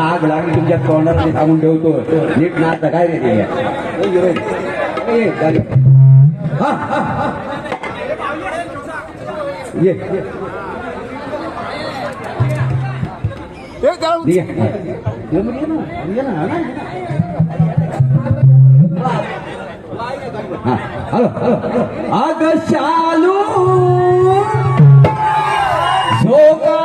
आग लागली तुमच्या तोंडाला मी सांगून ठेवतो नीट नाच काय रे ते हा, हा, हा. ये हॅलो आग शालू झोका